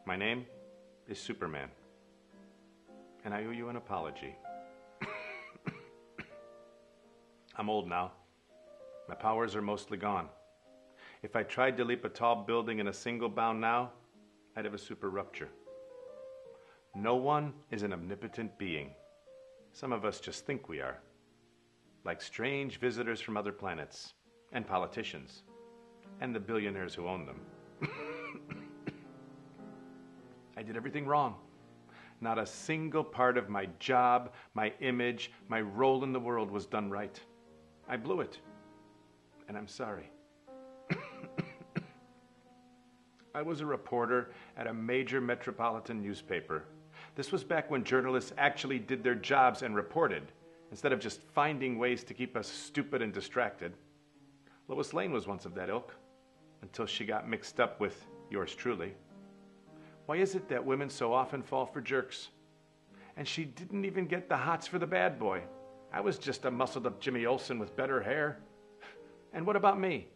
My name is Superman, and I owe you an apology. I'm old now. My powers are mostly gone. If I tried to leap a tall building in a single bound now, I'd have a super rupture. No one is an omnipotent being. Some of us just think we are, like strange visitors from other planets, and politicians, and the billionaires who own them. I did everything wrong. Not a single part of my job, my image, my role in the world was done right. I blew it, and I'm sorry. I was a reporter at a major metropolitan newspaper. This was back when journalists actually did their jobs and reported, instead of just finding ways to keep us stupid and distracted. Lois Lane was once of that ilk, until she got mixed up with yours truly. Why is it that women so often fall for jerks? And she didn't even get the hots for the bad boy. I was just a muscled-up Jimmy Olsen with better hair. And what about me?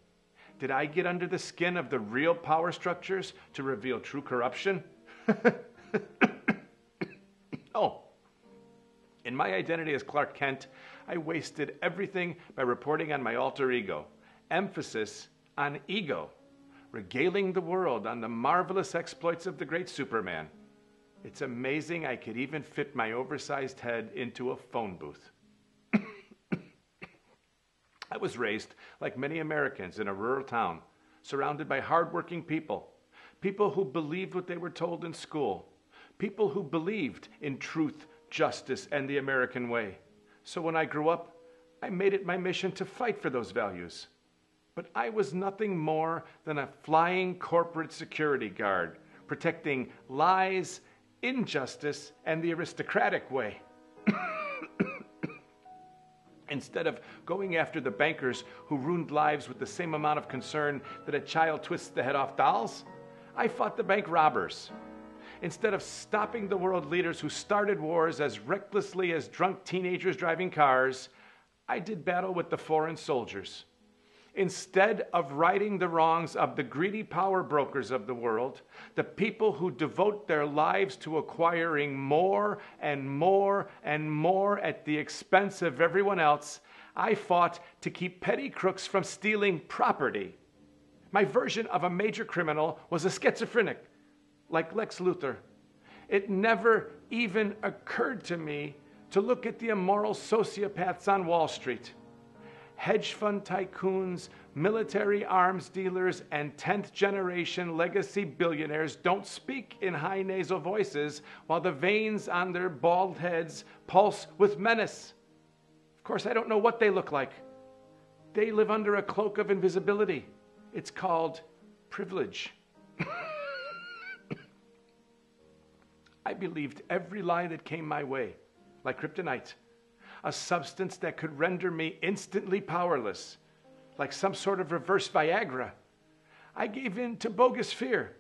Did I get under the skin of the real power structures to reveal true corruption? Oh, in my identity as Clark Kent, I wasted everything by reporting on my alter ego. Emphasis on ego. Regaling the world on the marvelous exploits of the great Superman. It's amazing I could even fit my oversized head into a phone booth. I was raised, like many Americans, in a rural town, surrounded by hardworking people, people who believed what they were told in school, people who believed in truth, justice, and the American way. So when I grew up, I made it my mission to fight for those values. But I was nothing more than a flying corporate security guard, protecting lies, injustice, and the aristocratic way. Instead of going after the bankers who ruined lives with the same amount of concern that a child twists the head off dolls, I fought the bank robbers. Instead of stopping the world leaders who started wars as recklessly as drunk teenagers driving cars, I did battle with the foreign soldiers. Instead of righting the wrongs of the greedy power brokers of the world, the people who devote their lives to acquiring more and more and more at the expense of everyone else, I fought to keep petty crooks from stealing property. My version of a major criminal was a schizophrenic, like Lex Luthor. It never even occurred to me to look at the immoral sociopaths on Wall Street. Hedge fund tycoons, military arms dealers, and 10th generation legacy billionaires don't speak in high nasal voices while the veins on their bald heads pulse with menace. Of course, I don't know what they look like. They live under a cloak of invisibility. It's called privilege. I believed every lie that came my way, like kryptonite. A substance that could render me instantly powerless, like some sort of reverse Viagra. I gave in to bogus fear,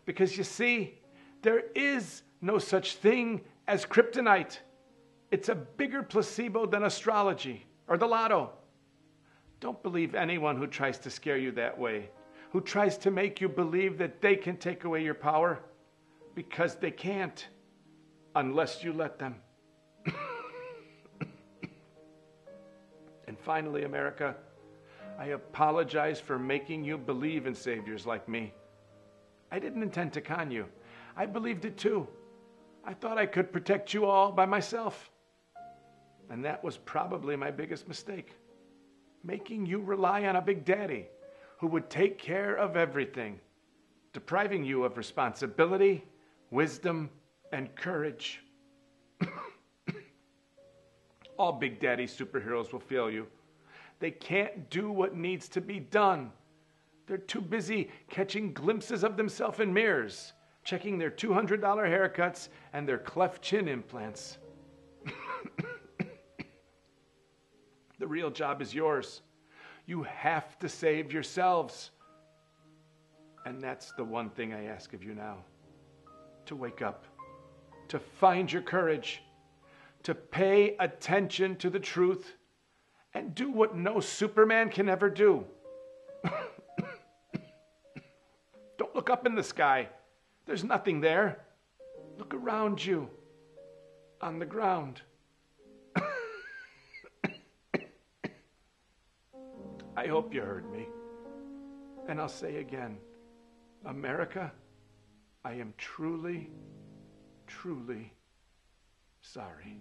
because you see, there is no such thing as kryptonite. It's a bigger placebo than astrology or the lotto. Don't believe anyone who tries to scare you that way, who tries to make you believe that they can take away your power, because they can't, unless you let them. And finally, America, I apologize for making you believe in saviors like me. I didn't intend to con you. I believed it too. I thought I could protect you all by myself. And that was probably my biggest mistake. Making you rely on a big daddy who would take care of everything, depriving you of responsibility, wisdom, and courage. All Big Daddy superheroes will fail you. They can't do what needs to be done. They're too busy catching glimpses of themselves in mirrors, checking their $200 haircuts and their cleft chin implants. The real job is yours. You have to save yourselves. And that's the one thing I ask of you now. To wake up. To find your courage. To pay attention to the truth and do what no Superman can ever do. Don't look up in the sky. There's nothing there. Look around you. On the ground. I hope you heard me. And I'll say again, America, I am truly, truly sorry.